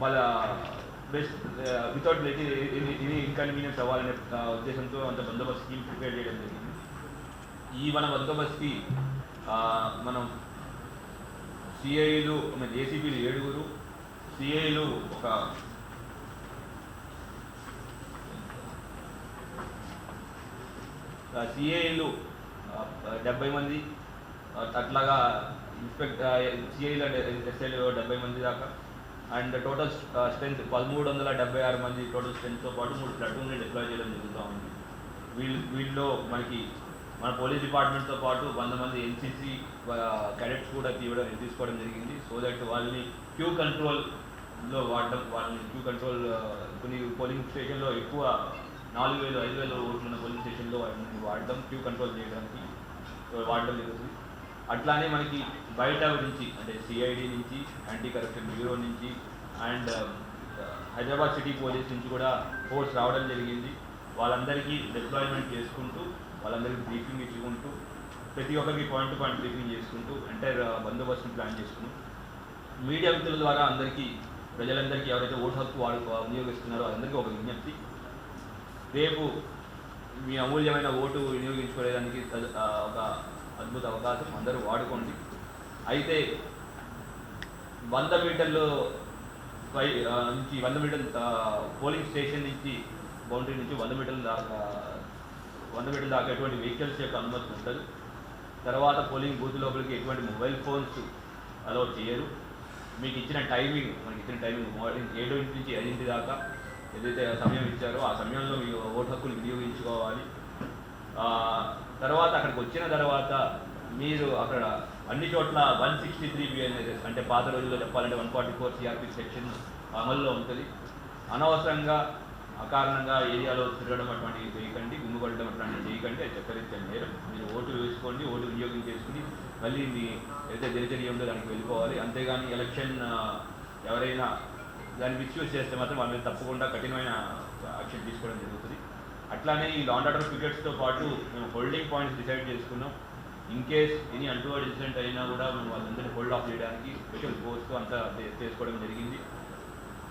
వాళ్ళ బెస్ట్ వితౌట్ ఎనీ ఇన్కన్వీనియన్స్ అవ్వాలనే ఉద్దేశంతో అంత బందోబస్తు స్కీమ్ ప్రిపేర్ చేయడం జరిగింది. ఈ మన బందోబస్తుకి మనం సిఐలు ఏసీపీలు 7, సిఐలు ఒక సిఐలు 70 మంది, అట్లాగా సిఐలు అండ్ ఎస్ఐలు 70 మంది దాకా, అండ్ టోటల్ స్ట్రెంత్ 1376 మంది టోటల్ స్ట్రెంత్తో పాటు 3 ప్లాటూన్ని డిప్లాయ్ చేయడం జరుగుతూ ఉంది. వీళ్ళలో మన పోలీస్ డిపార్ట్మెంట్తో పాటు 100 మంది ఎన్సీసీ క్యాడెట్స్ కూడా తీసుకోవడం జరిగింది. సో దట్ వాళ్ళని క్యూ కంట్రోల్లో వాడడం, క్యూ కంట్రోల్ కొన్ని పోలింగ్ స్టేషన్లో ఎక్కువ 4000, 5000 ఓట్లు ఉన్న పోలింగ్ స్టేషన్లో వాళ్ళని వాడడం, క్యూ కంట్రోల్ చేయడానికి వాడడం జరుగుతుంది. అట్లానే మనకి బయట నుంచి అంటే సిఐడి నుంచి, యాంటీ కరప్షన్ బ్యూరో నుంచి అండ్ హైదరాబాద్ సిటీ పోలీస్ నుంచి కూడా ఫోర్స్ రావడం జరిగింది. వాళ్ళందరికీ డిప్లాయ్మెంట్ చేసుకుంటూ, వాళ్ళందరికీ బ్రీఫింగ్ ఇచ్చుకుంటూ, ప్రతి ఒక్కరికి పాయింట్ టు పాయింట్ బ్రీఫింగ్ చేసుకుంటూ ఎంటైర్ బందోబస్తుని ప్లాన్ చేసుకుని మీడియా మిత్రుల ద్వారా ప్రజలందరికీ ఎవరైతే ఓటు హక్కు వినియోగిస్తున్నారో అందరికీ ఒక విజ్ఞప్తి, రేపు మీ అమూల్యమైన ఓటు వినియోగించుకోవడానికి ఒక అద్భుత అవకాశం, అందరూ వాడుకోండి. అయితే 100 మీటర్లు నుంచి 100 మీటర్ల పోలింగ్ స్టేషన్ నుంచి బౌండరీ నుంచి 100 మీటర్ల దాకా ఎటువంటి వెహికల్స్ యొక్క అనుమతి ఉంటుంది. తర్వాత పోలింగ్ బూత్ లోపలికి ఎటువంటి మొబైల్ ఫోన్స్ అలౌ చేయరు. మనకి ఇచ్చిన టైమింగ్ మార్నింగ్ 7 నుంచి 5 దాకా ఏదైతే సమయం ఇచ్చారో ఆ సమయంలో మీ ఓటు హక్కులు వినియోగించుకోవాలి. తర్వాత అక్కడికి వచ్చిన తర్వాత మీరు అక్కడ అన్ని చోట్ల 163 BNSS అంటే పాత రోజుల్లో చెప్పాలంటే 144 CRP సెక్షన్ అమల్లో ఉంటుంది. అనవసరంగా అకారణంగా ఏరియాలో తిరగడం అటువంటివి చేయకండి, గుమ్మిగొట్టడం అటువంటివి చేయకండి. అది చట్టరీత్యా నేరం. మీరు ఓటు వేసుకోండి, ఓటు వినియోగం చేసుకుని మళ్ళీ మీ ఏదైతే దినచర్య ఉందో దానికి వెళ్ళిపోవాలి. అంతేగాని ఎలక్షన్ ఎవరైనా దాన్ని మిస్యూజ్ చేస్తే మాత్రం వాళ్ళ మీద తప్పకుండా కఠినమైన యాక్షన్ తీసుకోవడం జరుగుతుంది. అట్లానే ఈ లా అండ్ ఆర్డర్ పికెట్స్తో పాటు మేము హోల్డింగ్ పాయింట్స్ డిసైడ్ చేసుకున్నాం. In case any untoward incident అయినా కూడా మేము వాళ్ళందరినీ హోల్డ్ ఆఫ్ చేయడానికి స్పెషల్ ఫోర్స్తో అంతా చేసుకోవడం జరిగింది.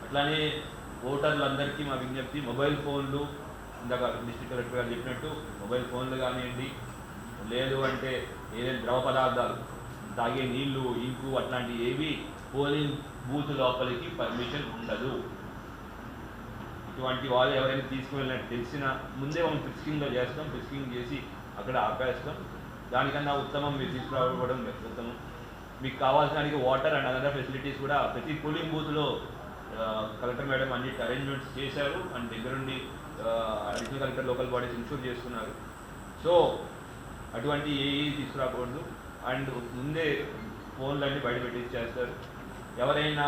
అట్లానే ఓటర్లందరికీ మా విజ్ఞప్తి, మొబైల్ ఫోన్లు ఇందాక డిస్ట్రిక్ట్ కలెక్టర్ గారు చెప్పినట్టు మొబైల్ ఫోన్లు కానివ్వండి, లేదు అంటే ఏదైనా ద్రవ పదార్థాలు, తాగే నీళ్లు, ఇంకు అట్లాంటివి ఏవి పోలింగ్ బూత్ లోపలికి పర్మిషన్ ఉండదు. ఇటువంటి వాళ్ళు ఎవరైనా తీసుకువెళ్ళినట్టు తెలిసిన ముందే మనం ఫిక్సింగ్లో చేస్తాం, ఫిక్సింగ్ చేసి అక్కడ ఆపేస్తాం. దానికన్నా ఉత్తమం మీరు తీసుకురావడం ఉత్తమం. మీకు కావాల్సిన వాటర్ అండ్ అదర్ ఫెసిలిటీస్ కూడా ప్రతి పోలింగ్ బూత్లో కలెక్టర్ మేడం అన్నిటి అరేంజ్మెంట్స్ చేశారు అండ్ దగ్గరుండి additional collector local bodies ensure చేస్తున్నారు. సో అటువంటి ఏఈ తీసుకురాకూడదు. అండ్ ముందే ఫోన్లన్నీ బయట పెట్టించేస్తారు. ఎవరైనా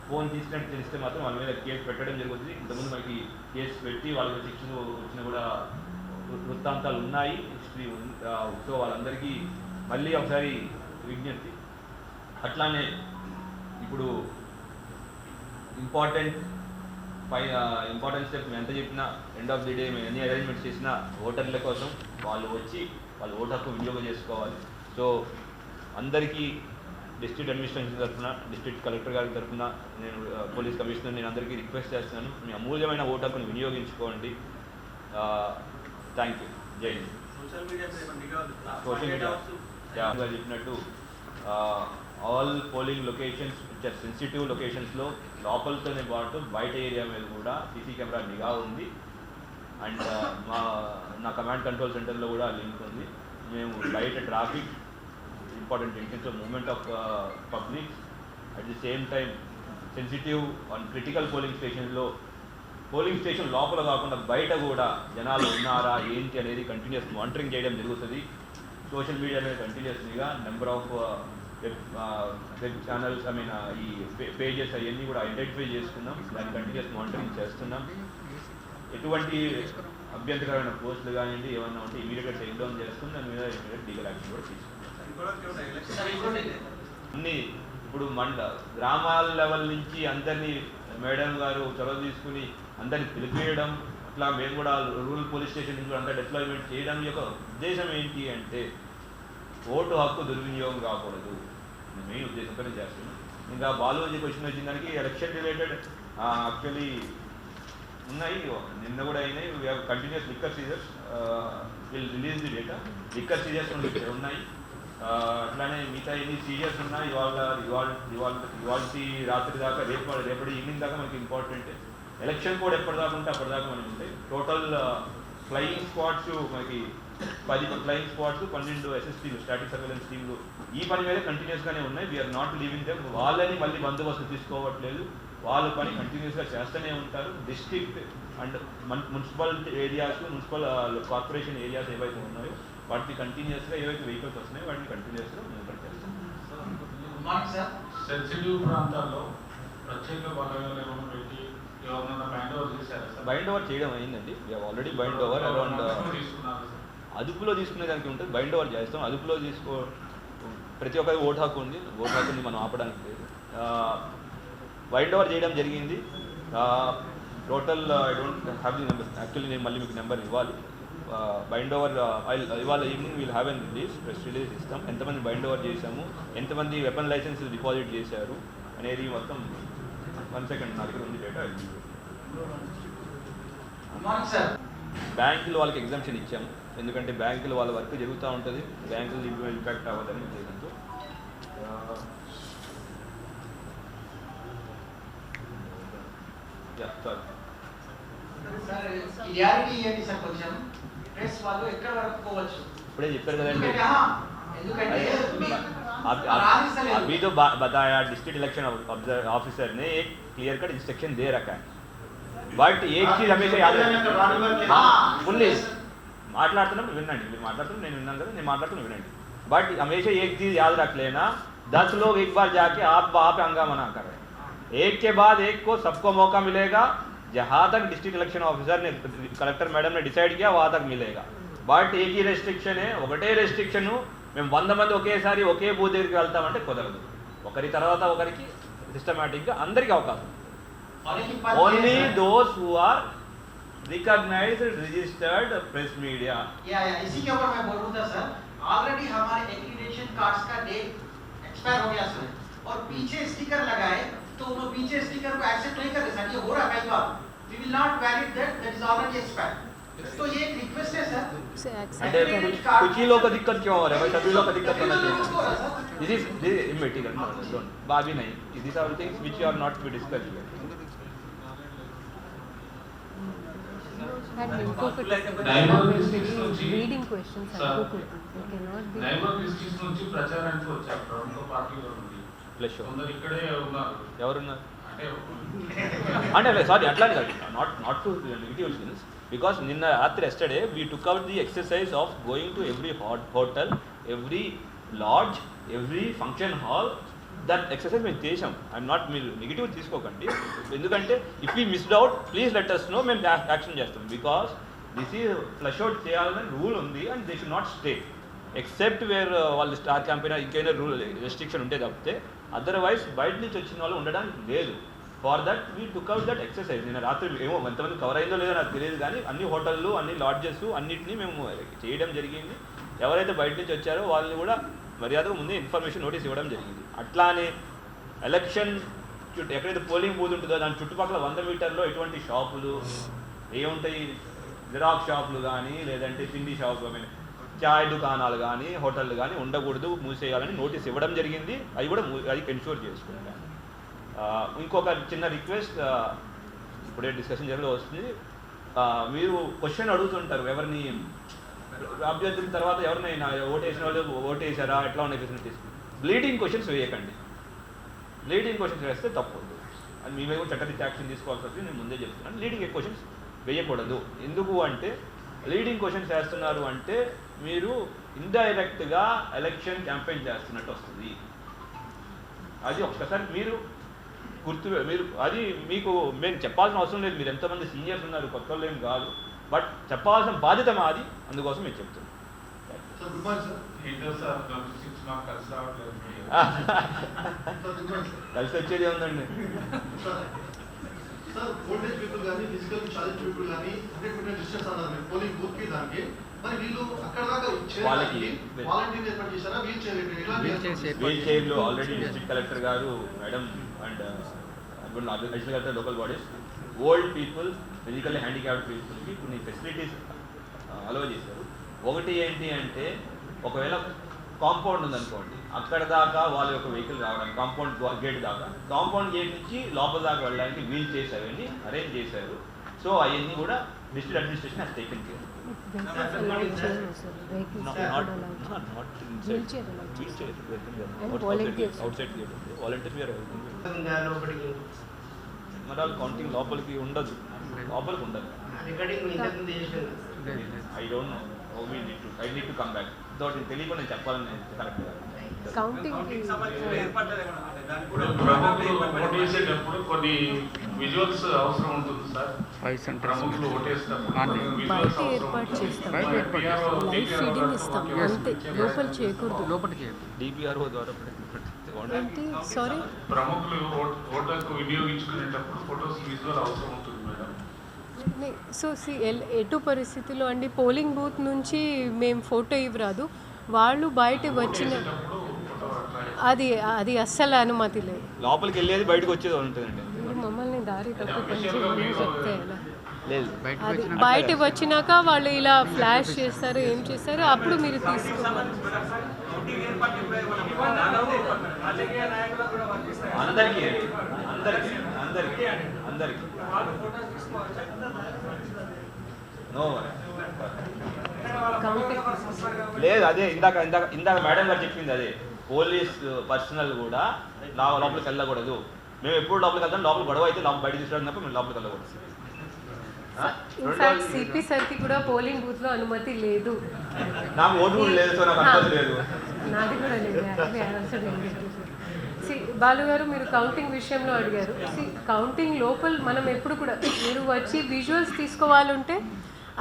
ఫోన్ తీసినట్టు తెలిస్తే మాత్రం వాళ్ళ మీద కేసు పెట్టడం జరుగుతుంది. ఇంతకుముందు మనకి కేసు పెట్టి వాళ్ళకి శిక్షణ వచ్చిన కూడా వృత్తాంతాలు ఉన్నాయి, హిస్టరీ. సో వాళ్ళందరికీ మళ్ళీ ఒకసారి విజ్ఞప్తి. అట్లానే ఇప్పుడు ఇంపార్టెంట్ స్టెప్ మేము ఎంత చెప్పినా ఎండ్ ఆఫ్ ది డే మేము ఎన్ని అరేంజ్మెంట్స్ చేసినా ఓటర్ల కోసం వాళ్ళు వచ్చి వాళ్ళ ఓటు హక్కు వినియోగం చేసుకోవాలి. సో అందరికీ డిస్ట్రిక్ట్ అడ్మినిస్ట్రేషన్ తరఫున, డిస్ట్రిక్ట్ కలెక్టర్ గారి తరఫున, నేను పోలీస్ కమిషనర్, నేను అందరికీ రిక్వెస్ట్ చేస్తున్నాను, మీ అమూల్యమైన ఓటు హక్కును వినియోగించుకోండి. Thank you. Jai Hind. Social media చెప్పినట్టు all polling locations which are sensitive లొకేషన్స్లో లోపలతోనే పాటు బయట ఏరియా మీద కూడా సీసీ కెమెరా నిఘా ఉంది. అండ్ నా కమాండ్ కంట్రోల్ సెంటర్లో కూడా లింక్ ఉంది. మేము బయట traffic, important junctions, movement of public, at the same time sensitive and critical polling స్టేషన్లో పోలింగ్ స్టేషన్ లోపల కాకుండా బయట కూడా జనాలు ఉన్నారా ఏంటి అనేది కంటిన్యూస్ మానిటరింగ్ చేయడం జరుగుతుంది. సోషల్ మీడియా మీద కంటిన్యూస్గా నెంబర్ ఆఫ్ వెబ్ ఛానల్స్, ఈ పేజెస్ అవన్నీ కూడా ఐడెంటిఫై చేసుకున్నాం. దాన్ని కంటిన్యూస్ మానిటరింగ్ చేస్తున్నాం. ఎటువంటి అభ్యంతరకరమైన పోస్టులు కానివ్వండి ఏమన్నా ఉంటే ఇమీడియట్గా టేక్ డౌన్ చేస్తుంది. దాని మీద ఇమీడియట్ లీగల్ యాక్షన్ కూడా తీసుకుంటాం. అన్నీ ఇప్పుడు గ్రామాల లెవెల్ నుంచి అందరినీ మేడం గారు చొరవ తీసుకుని అందరినీ పిలిపేయడం, అట్లా మేము కూడా రూరల్ పోలీస్ స్టేషన్ నుంచి అంతా డిప్లాయ్మెంట్ చేయడం యొక్క ఉద్దేశం ఏంటి అంటే ఓటు హక్కు దుర్వినియోగం కాకూడదు. మెయిన్ ఉద్దేశంతోనే చేస్తున్నాం. ఇంకా బాలోజీ క్వశ్చన్ వచ్చిన దానికి ఎలక్షన్ రిలేటెడ్ యాక్చువల్లీ ఉన్నాయి, నిన్న కూడా అయినాయి. We have continuous liquor seizures, will release the data. Liquor seizures ఉన్నాయి. అట్లానే మిగతా ఎన్ని సీజర్స్ ఉన్నాయి. ఇవాళ రాత్రి దాకా రేపటి ఈవినింగ్ దాకా మనకి ఇంపార్టెంట్. ఎలక్షన్ కోడ్ ఎప్పటిదాకా ఉంటే అప్పటిదాకా మనకి ఉంటాయి. టోటల్ ఫ్లయింగ్ స్క్వాడ్స్ మనకి 10 ఫ్లయింగ్ స్క్వాడ్స్, 12 SSTలు, స్టాటిక్ సర్వేలెన్స్ టీమ్లు ఈ పని మీద కంటిన్యూస్గానే ఉన్నాయి. We are not leaving them. వాళ్ళని మళ్ళీ బందోబస్తు తీసుకోవట్లేదు. వాళ్ళ పని కంటిన్యూస్గా చేస్తూనే ఉంటారు. District and municipal areas, municipal corporation areas ఏవైతే ఉన్నాయో వాటిని కంటిన్యూస్గా ఏవైతే వెహికల్స్ వస్తున్నాయో వాటిని కంటిన్యూస్గా మానిటర్ చేస్తాం. సెన్సిటివ్ ప్రాంతాల్లో ప్రత్యేక బలగాలను పెట్టి బైండ్ ఓవర్ చేయడం అయిందండి. ఆల్రెడీ బైండ్ ఓవర్ అరౌండ్ అదుపులో తీసుకునే దానికి ఉంటుంది. బైండ్ ఓవర్ చేస్తాం. అదుపులో ప్రతి ఒక్కరి ఓటు హక్కు ఉంది. ఓటు హక్కుని మనం ఆపడానికి లేదు. బైండ్ ఓవర్ చేయడం జరిగింది. Total I don't have the number. Actually నేను మళ్ళీ మీకు నెంబర్ ఇవ్వాలి. బైండ్ ఓవర్ ఇవాళ evening will have an press release ఇస్తాం. ఎంతమంది బైండ్ ఓవర్ చేశాము, ఎంతమంది వెపన్ లైసెన్స్ డిపాజిట్ చేశారు అనేది మొత్తం. 1 సెకండ్, నా దగ్గర ఉంది డేటా. బ్యాంకులు వాళ్ళకి ఎగ్జామ్షన్ ఇచ్చాము, ఎందుకంటే బ్యాంకులు వాళ్ళ వర్క్ జరుగుతూ ఉంటుంది. బ్యాంకులు ఇంపాక్ట్ అవ్వదని ఉద్దేశంతో. ఇప్పుడే చెప్పారు కదండి. अभी तो बताया डिस्ट्रिक्ट इलेक्शन ऑफिसर ने एक क्लियर कट इंस्ट्रक्शन दे रखा है. बट एक चीज हमेशा याद रखना, మాట్లాడుతున్నాం వినండి. మీరు మాట్లాడుతున్నాం నేను విన్నాను కదా, నేను మాట్లాడుతున్నా వినండి. बट हमेशा एक चीज याद रख लेना, 10 लोग एक बार जाके आप वहाँ पे हंगामा ना कर रहे. एक के बाद एक को सबको मौका मिलेगा. जहाँ तक डिस्ट्रिक्ट इलेक्शन ऑफिसर ने, कलेक्टर मैडम ने डिसाइड किया वहाँ तक मिलेगा. बट एक ही రెస్ట్రిక్షన్, ఒకటే రెస్ట్రిక్షన్. మేము 100 మంది ఒకేసారి ఒకే బూత్ దగ్గరికి వెళ్తామంటే కుదరదు. ఒకరి తర్వాత ఒకరికి సిస్టమేటిక్గా అందరికీ అవకాశం. Only those who are recognised registered press media. इसी के ऊपर मैं बोल रहा था सर. ऑलरेडी हमारे एक्रीडेशन कार्ड्स का डेट एक्सपायर हो गया सर, और पीछे स्टिकर लगाए तो वो पीछे स्टिकर को एक्सेप्ट नहीं कर रहे सर, ये हो रहा है कई बार, we will not valid that is already expired. तो ये एक रिक्वेस्ट है सर, అంటే कुछ ही लोग को दिक्कत क्यों हो रहा है भाई, सभी लोग को दिक्कत होना चाहिए. This is immaterial. Don't. बाबी नहीं. These are things which are not to be discussed here. Reading questions అనుకోకూడదు. నైబర్ డిస్ట్రిక్ట్స్ నుంచి ప్రచారానికి వచ్చారు ప్రముఖ పార్టీల నుండి. ప్లస్ కొందరు ఇక్కడే ఉన్నారు. ఎవరున్నారు అంటే అంటే సారీ అట్లా కాదు, not to negative sense, because నిన్న రాత్రి yesterday we took out the exercise of going to every hotel, every lodge, every function hall. That exercise మేము చేసాం. ఐఎమ్ నాట్, మీరు నెగిటివ్ తీసుకోకండి, ఎందుకంటే if you missed out please let us know, మేము action చేస్తాం. Because this is flush out చేయాలని rule ఉంది and they should not stay except where వాళ్ళు స్టార్ క్యాంపెయిన్ ఇంకైనా రూల్ రెస్ట్రిక్షన్ ఉంటే తప్పితే, అదర్వైజ్ బయట నుంచి వచ్చిన వాళ్ళు ఉండడానికి లేదు. For that we took out that exercise. నేను రాత్రి ఏమో ఎంతమంది కవర్ అయిందో లేదో నాకు తెలియదు, కానీ అన్ని హోటళ్ళు, అన్ని లాడ్జెస్ అన్నింటినీ మేము చేయడం జరిగింది. ఎవరైతే బయట నుంచి వచ్చారో వాళ్ళని కూడా మర్యాదగా ముందే ఇన్ఫర్మేషన్ నోటీస్ ఇవ్వడం జరిగింది. అట్లానే ఎలక్షన్ ఎక్కడైతే పోలింగ్ బూత్ ఉంటుందో దాని చుట్టుపక్కల 100 మీటర్లో ఎటువంటి షాపులు ఏముంటాయి, జిరాక్స్ షాపులు కానీ లేదంటే తిండి షాపు, చాయ్ దుకాణాలు కానీ హోటళ్ళు కానీ ఉండకూడదు, మూసేయాలని నోటీస్ ఇవ్వడం జరిగింది. అవి కూడా అది ఎన్షూర్ చేసుకుంటాను. ఇంకొక చిన్న రిక్వెస్ట్, ఇప్పుడే డిస్కషన్ జరుగుతూ వస్తుంది. మీరు క్వశ్చన్ అడుగుతుంటారు, ఎవరిని అభ్యర్థుల తర్వాత ఎవరినైనా ఓటేసిన వాళ్ళు ఓటేసారా, ఎట్లా ఉన్నాయి ఫెసిలిటీస్. లీడింగ్ క్వశ్చన్స్ వేయకండి. లీడింగ్ క్వశ్చన్స్ వేస్తే తప్పదు, అది మీ మీద కూడా చట్టరీత్యా యాక్షన్ తీసుకోవాల్సి వస్తుంది. నేను ముందే చెప్తున్నాను, లీడింగ్ క్వశ్చన్స్ వేయకూడదు. ఎందుకు అంటే లీడింగ్ క్వశ్చన్స్ వేస్తున్నారు అంటే మీరు ఇండైరెక్ట్గా ఎలక్షన్ క్యాంపెయిన్ చేస్తున్నట్టు వస్తుంది. అది ఒక్కసారి మీరు మీరు అది మీకు మేము చెప్పాల్సిన అవసరం లేదు. మీరు ఎంతమంది సీనియర్స్ ఉన్నారు, కొత్త వాళ్ళు ఏం కాదు, బట్ చెప్పాల్సిన బాధ్యత మాది, అందుకోసం మేము చెప్తున్నాం. కలిసి వచ్చేది ఉందండి. సార్ ఓల్డేజ్ పీపుల్ కానీ ఫిజికల్ ఛాలెంజ్ పీపుల్ కానీ 100 మీటర్ డిస్టెన్స్ అన్నారు పోలింగ్ బూత్ కి దానికి, మరి వీళ్ళు అక్కడ దాకా వాళ్ళకి వాలంటీర్ ఏర్పాటు చేశారా, వీల్ చైర్లు ఆల్రెడీ డిస్ట్రిక్ట్ కలెక్టర్ గారు madam and additional collector local bodies old people, physically handicapped పీపుల్కి కొన్ని ఫెసిలిటీస్ అలౌ చేశారు. ఒకటి ఏంటి అంటే ఒకవేళ కాంపౌండ్ ఉందనుకోండి, అక్కడ దాకా వాళ్ళ యొక్క వెహికల్ రావడానికి కాంపౌండ్ గేట్ దాకా, కాంపౌండ్ గేట్ నుంచి లోపల దాకా వెళ్ళడానికి వీల్ చైర్స్ అవన్నీ అరేంజ్ చేశారు. సో అవన్నీ కూడా district administration has taken care. మరి వాళ్ళు కౌంటింగ్ లోపలికి ఉండదు, లోపలికి ఉండదు. I don't know, I need to come back. తెలియకుండా నేను చెప్పాలని కరెక్ట్ ఓటేసేటప్పుడు కొన్ని విజువల్స్ అవసరం ఉంటుంది సార్. ప్రముఖులు డిపిఆర్ఓ ద్వారా ప్రముఖులు ఓట్లకు వినియోగించుకునేటప్పుడు ఫొటోస్ విజువల్ అవసరం ఉంటుంది మేడం. సో ఎటు పరిస్థితుల్లో అండి పోలింగ్ బూత్ నుంచి మేము ఫోటో ఇవ్వరాదు, వాళ్ళు బయట వచ్చిన అది అది అస్సలు అనుమతి లేదు. లోపలికి వెళ్ళేది బయటకు వచ్చేది ఉంటుందండి. మమ్మల్ని దారి తప్పి చెప్తే ఎలా, అది బయట వచ్చినాక వాళ్ళు ఇలా ఫ్లాష్ చేస్తారు, ఏం చేస్తారు, అప్పుడు మీరు తీసుకోవాలి. అందరికీ అందరికీ అందరికీ అందరికీ లేదు. అదే ఇందాక ఇందాక ఇందాక మేడం గారు చెప్పింది అదే, పోలీస్ పర్సనల్ కూడా లోపలికి వెళ్ళకూడదు. మేము ఎప్పుడు లోపలికి వెళ్తాం, లోపల గొడవ అయితే లోపల బయట తీసుకురావడం తప్ప మేము లోపలికి వెళ్ళకూడదు. ఇన్ఫాక్ట్ సిపి సార్కి కూడా పోలింగ్ బూత్ లో అనుమతి లేదు. నాకు ఓటు కూడా లేదు, సో నాకు అనుమతి లేదు. నాది కూడా లేదు. బాలు గారు మీరు కౌంటింగ్ విషయంలో అడిగారు. కౌంటింగ్ లోపల మనం ఎప్పుడు కూడా మీరు వచ్చి విజువల్స్ తీసుకోవాలంటే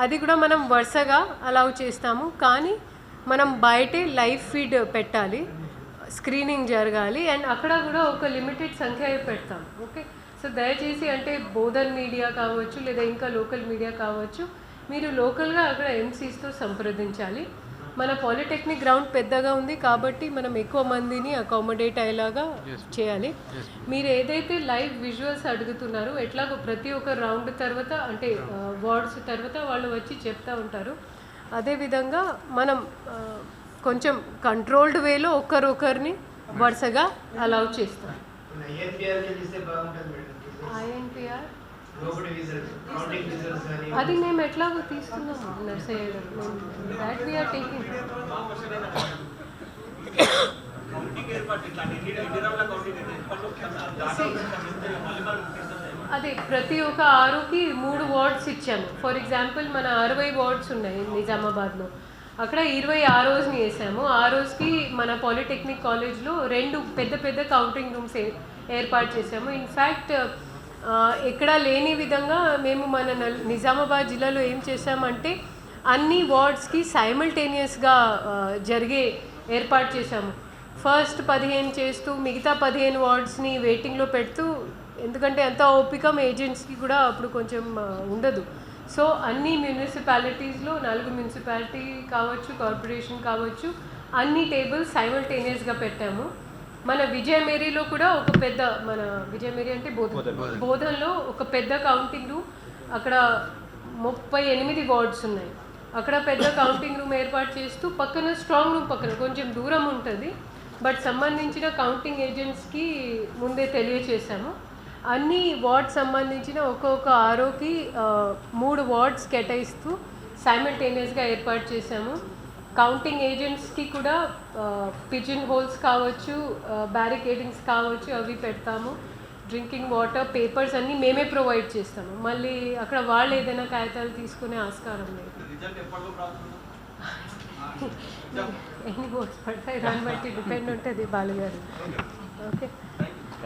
అది కూడా మనం వరుసగా అలౌ చేస్తాము, కానీ మనం బయటే లైవ్ ఫీడ్ పెట్టాలి, స్క్రీనింగ్ జరగాలి, అండ్ అక్కడ కూడా ఒక లిమిటెడ్ సంఖ్య పెడతాం. ఓకే, సో దయచేసి అంటే బోధన్ మీడియా కావచ్చు లేదా ఇంకా లోకల్ మీడియా కావచ్చు, మీరు లోకల్గా అక్కడ ఎంసీస్తో సంప్రదించాలి. మన పాలిటెక్నిక్ గ్రౌండ్ పెద్దగా ఉంది కాబట్టి మనం ఎక్కువ మందిని అకామిడేట్ అయ్యేలాగా చేయాలి. మీరు ఏదైతే లైవ్ విజువల్స్ అడుగుతున్నారో ఎట్లాగో ప్రతి ఒక్క రౌండ్ తర్వాత అంటే వార్డ్స్ తర్వాత వాళ్ళు వచ్చి చెప్తూ ఉంటారు. అదేవిధంగా మనం కొంచెం కంట్రోల్డ్ వేలో ఒకరిని వరుసగా అలౌ చేస్తాం. ఐఎన్పిఆర్ అది మేము ఎట్లాగో తీసుకున్నాము నర్సయ్య గారు. That we are taking. అదే ప్రతి ఒక్క 6కి 3 వార్డ్స్ ఇచ్చాము. ఫర్ ఎగ్జాంపుల్ మన 60 వార్డ్స్ ఉన్నాయి నిజామాబాద్లో, అక్కడ 20 ROsని వేసాము. ROsకి మన పాలిటెక్నిక్ కాలేజ్లో 2 పెద్ద కౌంటింగ్ రూమ్స్ ఏర్పాటు చేసాము. ఇన్ఫ్యాక్ట్ ఎక్కడా లేని విధంగా మేము మన నిజామాబాద్ జిల్లాలో ఏం చేసామంటే అన్ని వార్డ్స్కి సైమల్టేనియస్గా జరిగే ఏర్పాటు చేశాము. ఫస్ట్ 15 చేస్తూ మిగతా 15 వార్డ్స్ని వెయిటింగ్లో పెడుతూ, ఎందుకంటే అంత ఓపిక ఏజెంట్స్కి కూడా అప్పుడు కొంచెం ఉండదు. సో అన్ని మున్సిపాలిటీస్లో 4 మున్సిపాలిటీ కావచ్చు, కార్పొరేషన్ కావచ్చు, అన్ని టేబుల్స్ సైమల్టేనియస్గా పెట్టాము. మన విజయమేరీలో కూడా ఒక పెద్ద, మన విజయమేరీ అంటే బోధన్లో ఒక పెద్ద కౌంటింగ్ రూమ్, అక్కడ 38 వార్డ్స్ ఉన్నాయి. అక్కడ పెద్ద కౌంటింగ్ రూమ్ ఏర్పాటు చేస్తూ పక్కన స్ట్రాంగ్ రూమ్ పక్కన కొంచెం దూరం ఉంటుంది, బట్ సంబంధించిన కౌంటింగ్ ఏజెంట్స్కి ముందే తెలియచేసాము. అన్ని వార్డ్ సంబంధించిన ఒక్కొక్క ROకి 3 వార్డ్స్ కేటాయిస్తూ సైమల్టేనియస్గా ఏర్పాటు చేశాము. కౌంటింగ్ ఏజెంట్స్కి కూడా పిజన్ హోల్స్ కావచ్చు, బ్యారికేడింగ్స్ కావచ్చు, అవి పెడతాము. డ్రింకింగ్ వాటర్, పేపర్స్ అన్నీ మేమే ప్రొవైడ్ చేస్తాము. మళ్ళీ అక్కడ వాళ్ళు ఏదైనా కాగితాలు తీసుకునే ఆస్కారం లేదు. ఎన్ని ఓట్స్ పడతాయి దాన్ని బట్టి డిపెండ్ ఉంటుంది బాలుగారు. Okay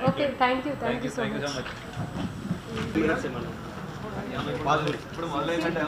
okay, thank you so much. ఇప్పుడు మొదలైందంటే